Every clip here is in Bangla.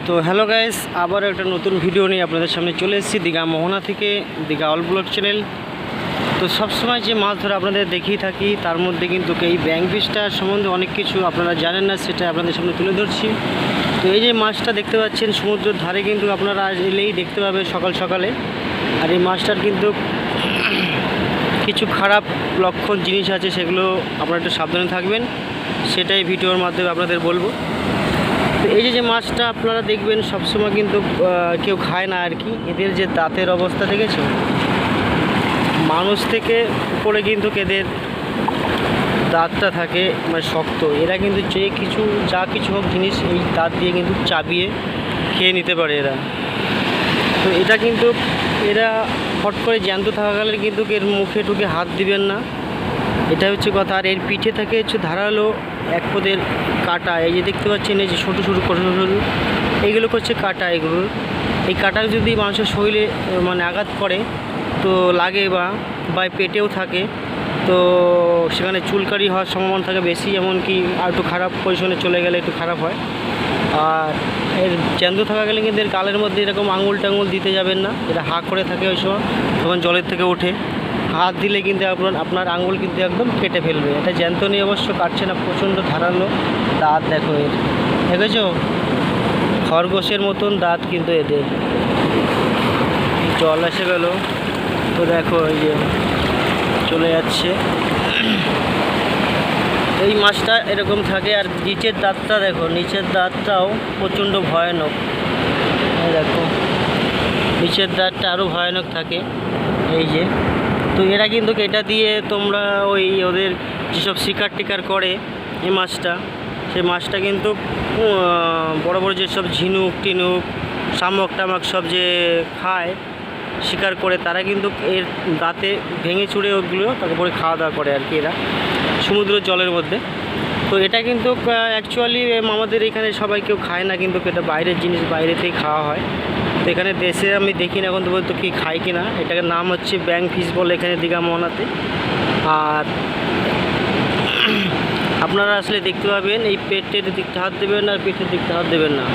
তো হ্যালো গাইস, আবার একটা নতুন ভিডিও নিয়ে আপনাদের সামনে চলে এসেছি দীঘা মোহনা থেকে, দীঘা অল ব্লগ চ্যানেল। তো সবসময় যে মাছ ধরে আপনাদের দেখিয়ে থাকি, তার মধ্যে কিন্তু এই ব্যাং ফিশটা সম্বন্ধে অনেক কিছু আপনারা জানেন না, সেটা আপনাদের সামনে তুলে ধরছি। তো এই যে মাছটা দেখতে পাচ্ছেন সমুদ্রের ধারে, কিন্তু আপনারা এলেই দেখতে পাবেন সকাল সকালে। আর এই মাছটার কিন্তু কিছু খারাপ লক্ষণ জিনিস আছে, সেগুলো আপনারা একটু সাবধানে থাকবেন, সেটাই ভিডিওর মাধ্যমে আপনাদের বলবো। তো এই যে মাছটা আপনারা দেখবেন সবসময় কিন্তু কেউ খায় না আর কি। এদের যে দাঁতের অবস্থা দেখেছো, মানুষ থেকে উপরে কিন্তু এদের দাঁতটা থাকে মানে শক্ত। এরা কিন্তু যা কিছু হোক জিনিস এই দাঁত দিয়ে কিন্তু চাবিয়ে খেয়ে নিতে পারে এরা। তো এটা কিন্তু এরা হট করে জ্যান্ত থাকাকালে কিন্তু এর মুখে টুকে হাত দিবেন না, এটা হচ্ছে কথা। আর এর পিঠে থাকে হচ্ছে ধারালো এক পদের কাঁটা। এই যে দেখতে পাচ্ছেন, এই যে ছোটো ছোটো এইগুলো হচ্ছে কাঁটা। এই কাঁটা যদি মানুষের শরীরে মানে আঘাত করে তো লাগে, বা পেটেও থাকে, তো সেখানে চুলকারি হওয়ার সম্ভাবনা থাকে বেশি, এমনকি আর একটু খারাপ পজিশনে চলে গেলে একটু খারাপ হয়। আর এর জ্যান্ত থাকা গেলে কিন্তু এর গালের মধ্যে এরকম আঙুল টাঙুল দিতে যাবেন না, এটা হাঁ করে থাকে ওই সময় যখন জলের থেকে ওঠে। হাত দিলে কিন্তু আপনার আঙুল কিন্তু একদম কেটে ফেলবে। এটা জ্যান্ত নিয়ে অবশ্য কাটছে না, প্রচণ্ড ধারালো দাঁত। দেখো এর, দেখেছো খরগোশের মতন দাঁত কিন্তু এদের। জল এসে গেল, তো দেখো এই যে চলে যাচ্ছে। এই মাছটা এরকম থাকে। আর নিচের দাঁতটা দেখো, নিচের দাঁতটাও প্রচণ্ড ভয়ানক। দেখো নিচের দাঁতটা আরও ভয়ানক থাকে। এই যে, তো এরা কিন্তু এটা দিয়ে তোমরা ওদের যেসব শিকার টিকার করে এই মাছটা, সেই মাছটা কিন্তু বড় বড় যেসব ঝিনুক টিনুক শামুক টামক সব যে খায় শিকার করে, তারা কিন্তু এর দাঁতে ভেঙে চুড়ে ওগুলো তারপরে খাওয়া দাওয়া করে আর কি এরা সমুদ্র জলের মধ্যে। তো এটা কিন্তু অ্যাকচুয়ালি আমাদের এখানে সবাই কেউ খায় না, কিন্তু এটা বাইরের জিনিস, বাইরেতেই খাওয়া হয়। তো এখানে দেশে আমি দেখি না এখন তো বলতো কি খায় কি না। এটাকে নাম হচ্ছে ব্যাং ফিশ বলে এখানে দীঘা মোহনাতে। আর আপনারা আসলে দেখতে পাবেন, এই পেটের দিকটা হাত দেবেন না, আর পেটের দিকটা হাত দেবেন না।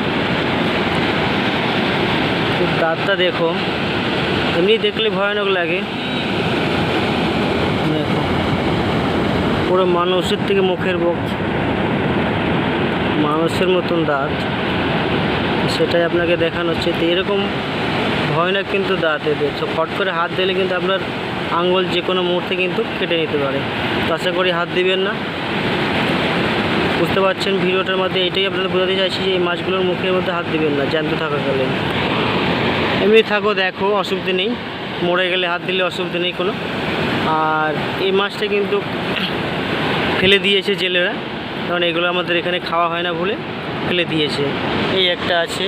দাঁতটা দেখো, এমনি দেখলে ভয়ানক লাগে। দেখো পুরো মানুষের থেকে মুখের মানুষের মতন দাঁত, সেটাই আপনাকে দেখানো হচ্ছে। তো এরকম ভয়ানক কিন্তু দাঁত এদের। তো ফট করে হাত দিলে কিন্তু আপনার আঙ্গুল যে কোনো মুহূর্তে কিন্তু কেটে নিতে পারে। তো আশা করি হাত দিবেন না। বুঝতে পারছেন ভিডিওটার মধ্যে এটাই আপনাদের বোঝাতে চাইছি যে এই মাছগুলোর মুখের মধ্যে হাত দিবেন না জ্যান্ত থাকাকালীন। এমনি থাকো, দেখো অসুবিধে নেই, মরে গেলে হাত দিলে অসুবিধে নেই কোনো। আর এই মাছটা কিন্তু ফেলে দিয়েছে জেলেরা, কারণ এগুলো আমাদের এখানে খাওয়া হয় না বলে ফেলে দিয়েছে। এই একটা আছে,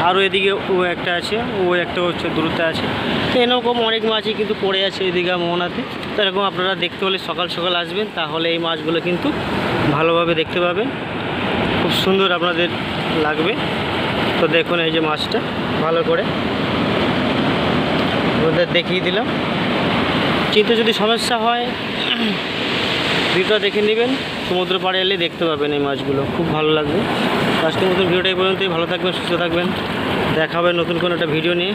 আরও এদিকে একটা আছে, একটা হচ্ছে দূরত্বে আছে। তো এরকম অনেক মাছই কিন্তু পড়ে আছে এই দীঘা মোহনাতে। তো এরকম আপনারা দেখতে হলে সকাল সকাল আসবেন, তাহলে এই মাছগুলো কিন্তু ভালোভাবে দেখতে পাবেন, খুব সুন্দর আপনাদের লাগবে। তো দেখুন এই যে মাছটা ভালো করে ওদের দেখিয়ে দিলাম। চিন্তা যদি সমস্যা হয় ভিডিওটা দেখে নেবেন, সমুদ্র পাড়ে এলে দেখতে পাবেন এই মাছগুলো, খুব ভালো লাগবে। আজকের মতন ভিডিওটা এই পর্যন্তই। ভালো থাকবেন, সুস্থ থাকবেন, দেখা হবে নতুন কোনো একটা ভিডিও নিয়ে।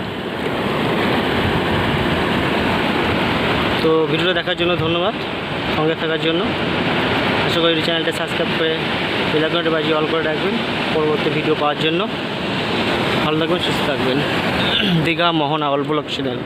তো ভিডিওটা দেখার জন্য ধন্যবাদ, সঙ্গে থাকার জন্য। আশা করি চ্যানেলটা সাবস্ক্রাইব করে বেল আইকনটা বাজিয়ে অল করে রাখবেন পরবর্তী ভিডিও পাওয়ার জন্য। ভালো থাকবেন, সুস্থ থাকবেন। দীঘা মোহনা অল ব্লগ চ্যানেল।